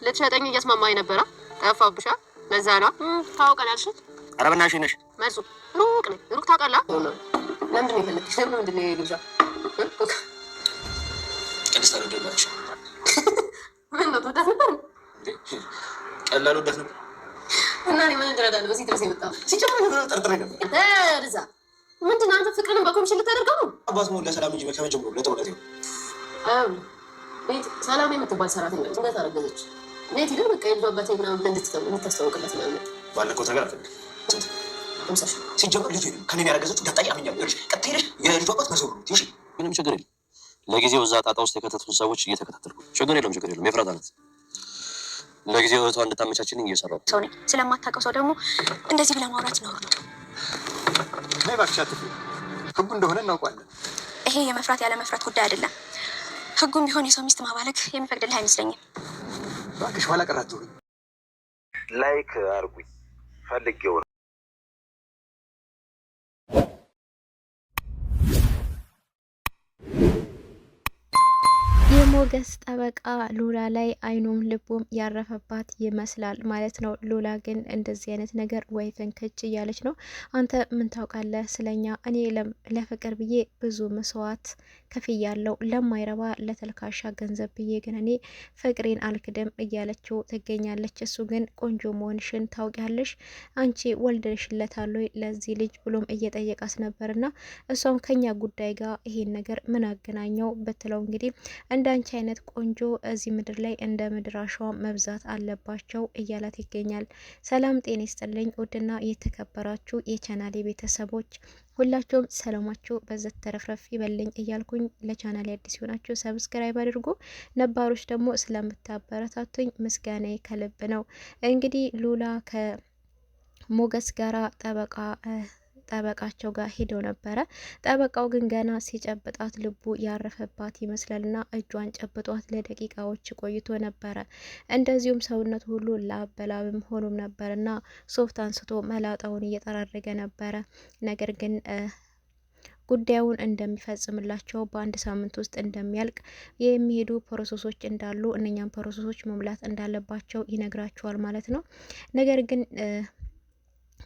ልትሸጠኝ እያስማማኝ ነበረ። ጠፋብሻ። ለዛ ነው ታውቀናልሽ። ኧረ በእናትሽ ነሽ መልሱ ሩቅ ነው። ሩቅ ታውቃለህ። ለምንድን ነው የፈለግሽ? ለምን ምንድን ነው የግብዣ? ቅድስት አልወደድናቸው። ምን ነው ትወዳት ነበር? ቀላል ወዳት ነበር እና እኔ ምን እንድረዳለሁ? በዚህ ድረስ የመጣው ሲጀምር ጠርጥሬ ነበር። እዛ ምንድን ነው አንተ ፍቅርን በኮሚሽን ልታደርገው ነው? አባት ሞላ ሰላም እንጂ ከመጀመሩ ለጦርነት ይሆን ቤት ሰላም የምትባል ሰራተኛ እንዴት አረገዘች? ቤት ግን በቃ የልጇ አባቴ ምናምን እንድታስተዋውቅለት ምናምን ባለቀው ነገር አልፈልግም። ሲጀምር ልጅ ከኔ ያረገዘችው ዳጣ ያምኛል። ይኸውልሽ ቀጥታ ሄደሽ የልጇ አባት መዞር ነው። እሺ ምንም ችግር የለም። ለጊዜው እዛ ጣጣ ውስጥ የከተቱን ሰዎች እየተከታተልኩ ችግር የለም። የፍራት አለት ለጊዜው እህቷ እንድታመቻችልኝ እየሰራሁ ሰው ነኝ። ስለማታውቀው ሰው ደግሞ እንደዚህ ብለህ ማውራት ነው። ነይ እባክሽ አትፍሪ። ህጉ እንደሆነ እናውቃለን። ይሄ የመፍራት ያለ መፍራት ጉዳይ አይደለም። ህጉም ቢሆን የሰው ሚስት ማባለግ የሚፈቅድልህ አይመስለኝም። እባክሽ ኋላ ቀር አትሁኝ። ላይክ አርጉኝ ፈልጌው ነው። የሞገስ ጠበቃ ሉላ ላይ አይኑም ልቡም ያረፈባት ይመስላል ማለት ነው። ሉላ ግን እንደዚህ አይነት ነገር ወይ ፈንከች እያለች ነው። አንተ ምን ታውቃለህ ስለኛ? እኔ ለፍቅር ብዬ ብዙ መስዋዕት ከፍያለሁ፣ ለማይረባ ለተልካሻ ገንዘብ ብዬ ግን እኔ ፍቅሬን አልክድም እያለችው ትገኛለች። እሱ ግን ቆንጆ መሆንሽን ታውቂያለሽ፣ አንቺ ወልደሽለታል ወይ ለዚህ ልጅ ብሎም እየጠየቃት ነበርና እሷም ከኛ ጉዳይ ጋር ይሄን ነገር ምን አገናኘው ብትለው እንግዲህ እንዳንቺ አይነት ቆንጆ እዚህ ምድር ላይ እንደ ምድር አሸዋ መብዛት አለባቸው እያላት ይገኛል። ሰላም ጤና ይስጥልኝ ውድና የተከበራችሁ የቻናሌ ቤተሰቦች ሁላችሁም ሰላማችሁ በዘት ተረፍረፍ ይበልኝ እያልኩኝ ለቻናሌ አዲስ ሆናችሁ ሰብስክራይብ አድርጉ፣ ነባሮች ደግሞ ስለምታበረታቱኝ ምስጋናዬ ከልብ ነው። እንግዲህ ሉላ ከሞገስ ጋራ ጠበቃቸው ጋር ሄደው ነበረ። ጠበቃው ግን ገና ሲጨብጣት ልቡ ያረፈባት ይመስላልና እጇን ጨብጧት ለደቂቃዎች ቆይቶ ነበረ። እንደዚሁም ሰውነት ሁሉ ላበላብም ሆኖም ነበርና ሶፍት አንስቶ መላጣውን እየጠራረገ ነበረ። ነገር ግን ጉዳዩን እንደሚፈጽምላቸው በአንድ ሳምንት ውስጥ እንደሚያልቅ የሚሄዱ ፕሮሰሶች እንዳሉ እነኛም ፕሮሰሶች መሙላት እንዳለባቸው ይነግራቸዋል ማለት ነው። ነገር ግን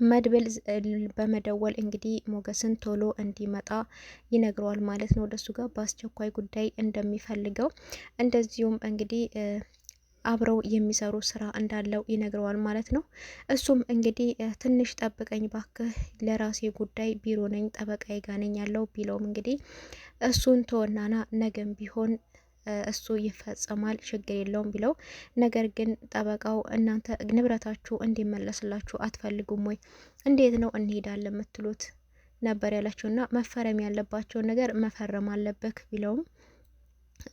መድብል በመደወል እንግዲህ ሞገስን ቶሎ እንዲመጣ ይነግረዋል ማለት ነው። ወደሱ ጋር በአስቸኳይ ጉዳይ እንደሚፈልገው እንደዚሁም እንግዲህ አብረው የሚሰሩ ስራ እንዳለው ይነግረዋል ማለት ነው። እሱም እንግዲህ ትንሽ ጠብቀኝ ባክህ፣ ለራሴ ጉዳይ ቢሮ ነኝ፣ ጠበቃዬ ጋ ነኝ ያለው ቢለውም እንግዲህ እሱን ተወናና ነገም ቢሆን እሱ ይፈጸማል ችግር የለውም ቢለው፣ ነገር ግን ጠበቃው እናንተ ንብረታችሁ እንዲመለስላችሁ አትፈልጉም ወይ? እንዴት ነው እንሄዳለን የምትሉት ነበር ያላቸውና መፈረም ያለባቸውን ነገር መፈረም አለበት ቢለውም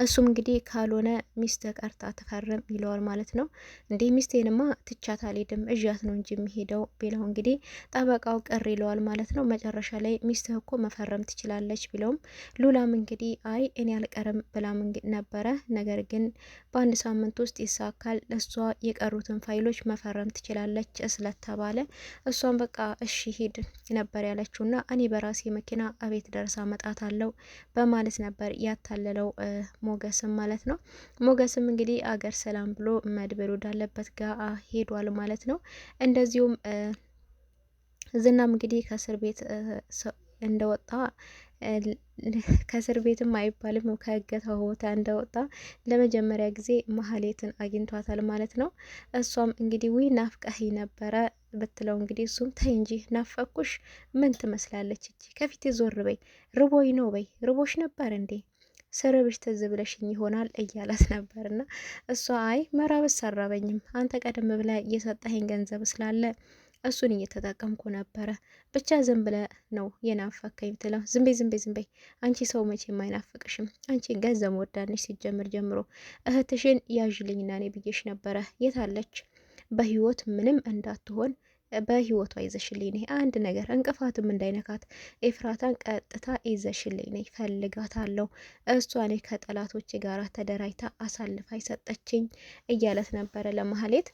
እሱም እንግዲህ ካልሆነ ሚስት ቀርታ ትፈርም ይለዋል ማለት ነው። እንዴ ሚስቴንማ ትቻት አልሄድም እዣት ነው እንጂ የሚሄደው ቢለው እንግዲህ ጠበቃው ቅር ይለዋል ማለት ነው። መጨረሻ ላይ ሚስትህ እኮ መፈረም ትችላለች ቢለውም ሉላም እንግዲህ አይ እኔ አልቀርም ብላም ነበረ። ነገር ግን በአንድ ሳምንት ውስጥ ይሳካል፣ እሷ የቀሩትን ፋይሎች መፈረም ትችላለች ስለተባለ እሷም በቃ እሺ ሂድ ነበር ያለችውና እኔ በራሴ መኪና እቤት ደርሳ መጣት አለው በማለት ነበር ያታለለው ሞገስም ማለት ነው። ሞገስም እንግዲህ አገር ሰላም ብሎ መድብል ወዳለበት ጋር ሄዷል ማለት ነው። እንደዚሁም ዝናም እንግዲህ ከእስር ቤት እንደወጣ ከእስር ቤትም አይባልም ከእገታ ቦታ እንደወጣ ለመጀመሪያ ጊዜ መሀሌትን አግኝቷታል ማለት ነው። እሷም እንግዲህ ውይ ናፍቀህ ነበረ ብትለው እንግዲህ እሱም ተይ እንጂ ናፈኩሽ ምን ትመስላለች እጂ ከፊቴ ዞር በይ ርቦኝ ነው በይ ርቦሽ ነበር እንዴ ስርብሽ ትዝ ብለሽኝ ይሆናል እያላት ነበርና እሷ አይ መራብስ አራበኝም አንተ ቀደም ብለ እየሰጠኸኝ ገንዘብ ስላለ እሱን እየተጠቀምኩ ነበረ ብቻ ዝም ብለ ነው የናፈከኝ ብትለው ዝም በይ አንቺ ሰው መቼም አይናፍቅሽም አንቺ ገንዘብ ወዳድነሽ ሲጀምር ጀምሮ እህትሽን ያዥልኝና እኔ ብዬሽ ነበረ የታለች በህይወት ምንም እንዳትሆን በህይወቷ ይዘሽልኝ ነይ አንድ ነገር እንቅፋትም እንዳይነካት ኤፍራታን ቀጥታ ይዘሽልኝ ነይ ፈልጋታለሁ እሷ እኔ ከጠላቶች ጋር ተደራጅታ አሳልፋ ይሰጠችኝ እያለት ነበረ ለማህሌት።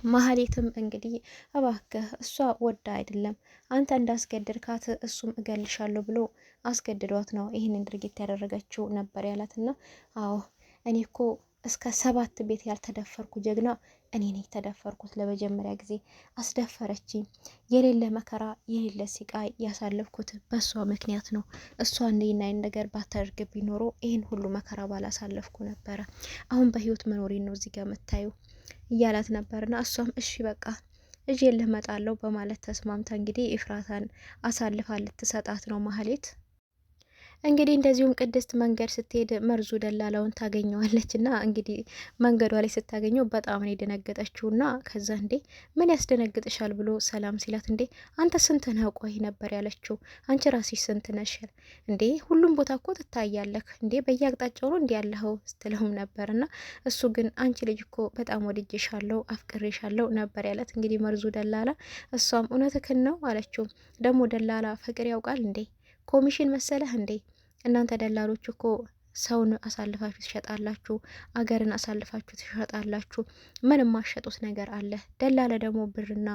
ማህሌትም እንግዲህ እባክህ እሷ ወዳ አይደለም አንተ እንዳስገድድካት እሱም እገልሻለሁ ብሎ አስገድዷት ነው ይህንን ድርጊት ያደረገችው ነበር ያላትና አዎ እኔ እኮ እስከ 7 ቤት ያልተደፈርኩ ጀግና እኔ ነኝ ተደፈርኩት። ለመጀመሪያ ጊዜ አስደፈረችኝ። የሌለ መከራ የሌለ ሲቃይ ያሳለፍኩት በእሷ ምክንያት ነው። እሷ እንዲህና ይህን ነገር ባታደርግብኝ ኖሮ ይህን ሁሉ መከራ ባላሳለፍኩ ነበረ። አሁን በህይወት መኖሬን ነው እዚህ ጋር የምታዩ እያላት ነበርና እሷም እሺ በቃ እጄ ልመጣለሁ በማለት ተስማምታ እንግዲህ ኤፍራታን አሳልፋ ልትሰጣት ነው ማህሌት። እንግዲህ እንደዚሁም ቅድስት መንገድ ስትሄድ መርዙ ደላላውን ታገኘዋለች እና እንግዲህ መንገዷ ላይ ስታገኘው በጣም ነው የደነገጠችው። እና ከዛ እንዴ ምን ያስደነግጥሻል ብሎ ሰላም ሲላት እንዴ አንተ ስንት ነህ ቆይ ነበር ያለችው። አንቺ ራስሽ ስንት ነሽ እንዴ ሁሉም ቦታ እኮ ትታያለህ እንዴ በየአቅጣጫው ነው እንዲ ያለኸው ስትለውም ነበር። እና እሱ ግን አንቺ ልጅ እኮ በጣም ወድጄሻለሁ አፍቅሬሻለሁ ነበር ያለት እንግዲህ መርዙ ደላላ። እሷም እውነትህን ነው አለችው። ደግሞ ደላላ ፍቅር ያውቃል እንዴ ኮሚሽን መሰለህ እንዴ? እናንተ ደላሎች እኮ ሰውን አሳልፋችሁ ትሸጣላችሁ፣ አገርን አሳልፋችሁ ትሸጣላችሁ። ምን የማሸጡት ነገር አለ? ደላላ ደግሞ ብርና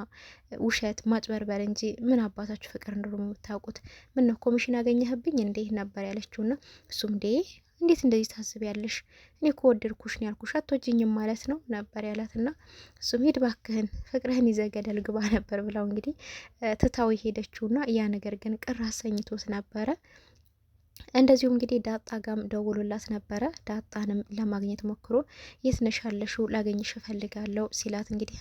ውሸት ማጭበርበር እንጂ ምን አባታችሁ ፍቅር እንደሆነ የምታውቁት። ምን ነው ኮሚሽን ያገኘህብኝ እንዴ ነበር ያለችውና እሱም እንዴ እንዴት እንደዚህ ታስቢያለሽ? እኔ እኮ ወደድኩሽ ነው ያልኩሽ አትወጂኝም ማለት ነው ነበር ያላትና እሱም ሂድ ባክህን ፍቅርህን ይዘህ ገደል ግባ ነበር ብለው እንግዲህ ትታው ሄደችውና ያ ነገር ግን ቅር አሰኝቶት ነበረ። እንደዚሁ እንግዲህ ዳጣ ጋም ደውሎላት ነበረ። ዳጣንም ለማግኘት ሞክሮ የት ነሽ ያለሽው? ላገኝሽ እፈልጋለሁ ሲላት እንግዲህ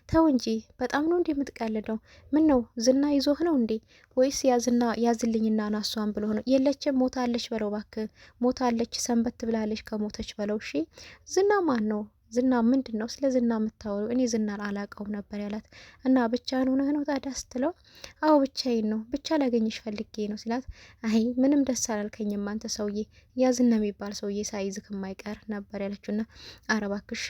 ተው እንጂ በጣም ነው እንዴ የምትቀልደው? ምን ነው ዝና ይዞህ ነው እንዴ? ወይስ ያዝና ያዝልኝና ናሷን ብሎ ነው? የለችም ሞታለች በለው እባክህ፣ ሞታለች ሰንበት ብላለች ከሞተች በለው። እሺ ዝና ማን ነው? ዝና ምንድን ነው? ስለ ዝና የምታወሩ? እኔ ዝናን አላቀውም ነበር ያላት። እና ብቻህን ሆነህ ነው ታዲያ ስትለው አዎ ብቻዬን ነው፣ ብቻ ላገኝሽ ፈልጌ ነው ሲላት አይ ምንም ደስ አላልከኝም አንተ ሰውዬ፣ ያ ዝና የሚባል ሰውዬ ሳይዝክ የማይቀር ነበር ያለችውና ኧረ እባክሽ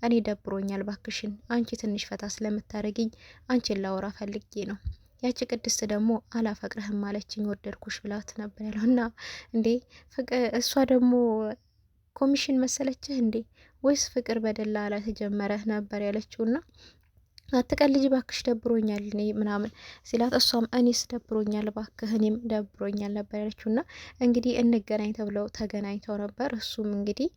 እኔ ደብሮኛል ባክሽን፣ አንቺ ትንሽ ፈታ ስለምታደርጊኝ አንቺን ላወራ ፈልጌ ነው። ያቺ ቅድስት ደግሞ አላፈቅርህም ማለችኝ ወደድኩሽ ብላት ነበር ያለው። እና እንዴ እሷ ደግሞ ኮሚሽን መሰለችህ እንዴ ወይስ ፍቅር በደላላ ተጀመረ ነበር ያለችውና አትቀልጂ ባክሽ ደብሮኛል እኔ ምናምን ሲላት እሷም እኔስ ደብሮኛል ባክህ እኔም ደብሮኛል ነበር ያለችውና እንግዲህ እንገናኝ ተብለው ተገናኝተው ነበር። እሱም እንግዲህ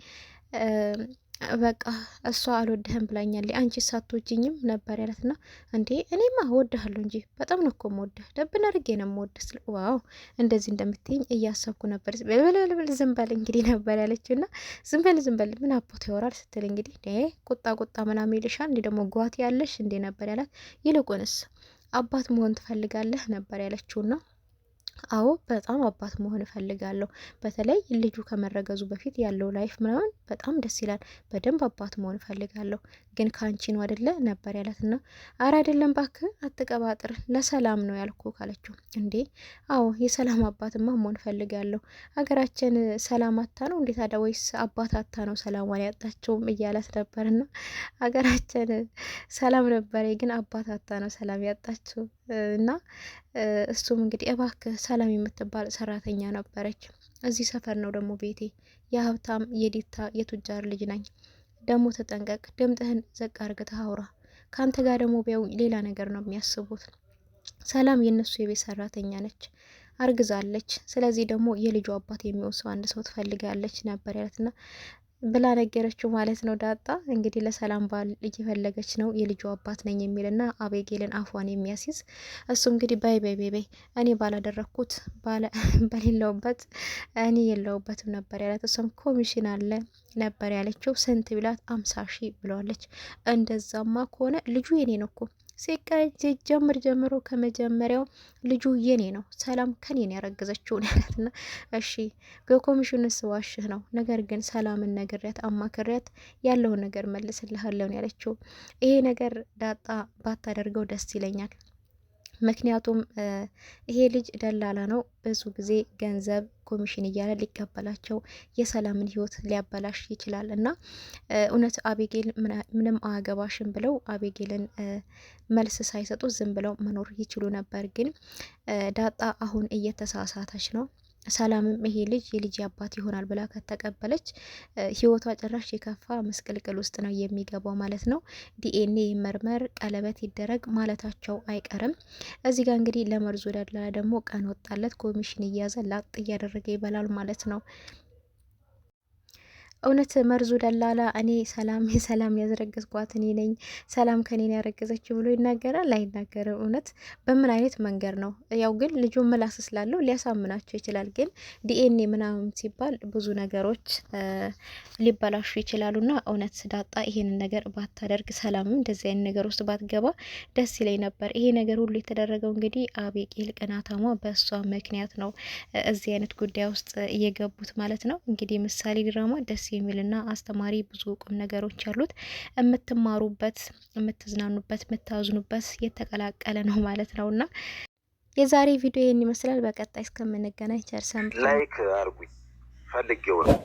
በቃ እሷ አልወድህም ብላኛል አንቺ ሳትወጂኝም ነበር ያለትና እንዴ እኔማ እወድሃለሁ እንጂ በጣም ነው እኮ የምወድህ ደብን አድርጌ ነው የምወድህ። ዋው እንደዚህ እንደምትይኝ እያሰብኩ ነበር። በልበልበል ዝም በል እንግዲህ ነበር ያለችውና ዝም በል ምን አቦት ያወራል ስትል እንግዲህ ቁጣ ምናምን ይልሻል እንዴ ደግሞ ጓት ያለሽ እንዴ ነበር ያላት። ይልቁንስ አባት መሆን ትፈልጋለህ ነበር ያለችውና አዎ በጣም አባት መሆን እፈልጋለሁ። በተለይ ልጁ ከመረገዙ በፊት ያለው ላይፍ ምናምን በጣም ደስ ይላል። በደንብ አባት መሆን እፈልጋለሁ። ግን ካንቺ ነው አይደለ ነበር ያላትና አረ አይደለም ባክህ አትቀባጥር ለሰላም ነው ያልኩ ካለችው እንዴ አዎ የሰላም አባትማ መሆን እፈልጋለሁ። ሀገራችን ሰላም አታ ነው እንዴት ታዲያ ወይስ አባት አታ ነው ሰላሟን ያጣቸውም እያላት ነበርና ሀገራችን ሰላም ነበረ ግን አባት አታ ነው ሰላም ያጣቸው እና እሱም እንግዲህ እባክህ ሰላም የምትባል ሰራተኛ ነበረች እዚህ ሰፈር ነው ደግሞ ቤቴ የሀብታም የዲታ የቱጃር ልጅ ነኝ ደግሞ ተጠንቀቅ ድምጥህን ዘቅ አርግተህ አውራ ካንተ ጋር ደግሞ ቢያው ሌላ ነገር ነው የሚያስቡት ሰላም የነሱ የቤት ሰራተኛ ነች አርግዛለች ስለዚህ ደግሞ የልጁ አባት የሚሆን ሰው አንድ ሰው ትፈልጋለች ነበር ያለትና ብላ ነገረችው ማለት ነው። ዳጣ እንግዲህ ለሰላም ባል እየፈለገች ነው የልጁ አባት ነኝ የሚልና አቤጌልን አፏን የሚያስይዝ እሱ እንግዲህ በይ እኔ ባላደረኩት በሌለውበት እኔ የለውበትም ነበር ያላት። እሷም ኮሚሽን አለ ነበር ያለችው። ስንት ቢላት 50 ሺህ ብለዋለች። እንደዛማ ከሆነ ልጁ የኔ ነው እኮ ሲጀምር ጀምሮ ከመጀመሪያው ልጁ የኔ ነው ሰላም ከኔን ያረገዘችው ያላትና እሺ በኮሚሽኑ ስዋሽህ ነው ነገር ግን ሰላምን ነግሬያት አማክሬያት ያለውን ነገር መልስልሃለሁ ያለችው። ይሄ ነገር ዳጣ ባታደርገው ደስ ይለኛል። ምክንያቱም ይሄ ልጅ ደላላ ነው። ብዙ ጊዜ ገንዘብ ኮሚሽን እያለ ሊቀበላቸው የሰላምን ሕይወት ሊያበላሽ ይችላል እና እውነት አቤጌል ምንም አያገባሽም ብለው አቤጌልን መልስ ሳይሰጡ ዝም ብለው መኖር ይችሉ ነበር። ግን ዳጣ አሁን እየተሳሳተች ነው። ሰላምም ይሄ ልጅ የልጅ አባት ይሆናል ብላ ከተቀበለች ህይወቷ ጭራሽ የከፋ ምስቅልቅል ውስጥ ነው የሚገባው ማለት ነው። ዲኤንኤ መርመር ቀለበት ይደረግ ማለታቸው አይቀርም። እዚህ ጋር እንግዲህ ለመርዙ ደላላ ደግሞ ቀን ወጣለት። ኮሚሽን እያዘ ላጥ እያደረገ ይበላል ማለት ነው። እውነት መርዙ ደላላ እኔ ሰላም ያዝረገዝኳት እኔ ነኝ፣ ሰላም ከኔን ያረገዘችው ብሎ ይናገራል? አይናገርም። እውነት በምን አይነት መንገድ ነው? ያው ግን ልጁ ምላስ ስላለው ሊያሳምናቸው ይችላል። ግን ዲኤንኤ ምናምን ሲባል ብዙ ነገሮች ሊበላሹ ይችላሉና እውነት ዳጣ ይሄንን ነገር ባታደርግ፣ ሰላምም እንደዚህ አይነት ነገር ውስጥ ባትገባ ደስ ይለኝ ነበር። ይሄ ነገር ሁሉ የተደረገው እንግዲህ አቤቄል ቅናታሟ በእሷ ምክንያት ነው እዚህ አይነት ጉዳይ ውስጥ እየገቡት ማለት ነው። እንግዲህ ምሳሌ ድራማ ደስ የሚልና አስተማሪ ብዙ ቁም ነገሮች ያሉት የምትማሩበት፣ የምትዝናኑበት፣ የምታዝኑበት የተቀላቀለ ነው ማለት ነው። እና የዛሬ ቪዲዮ ይህን ይመስላል። በቀጣይ እስከምንገናኝ ቸር ሰንብቱ። ላይክ አርጉኝ ፈልጌው ነው።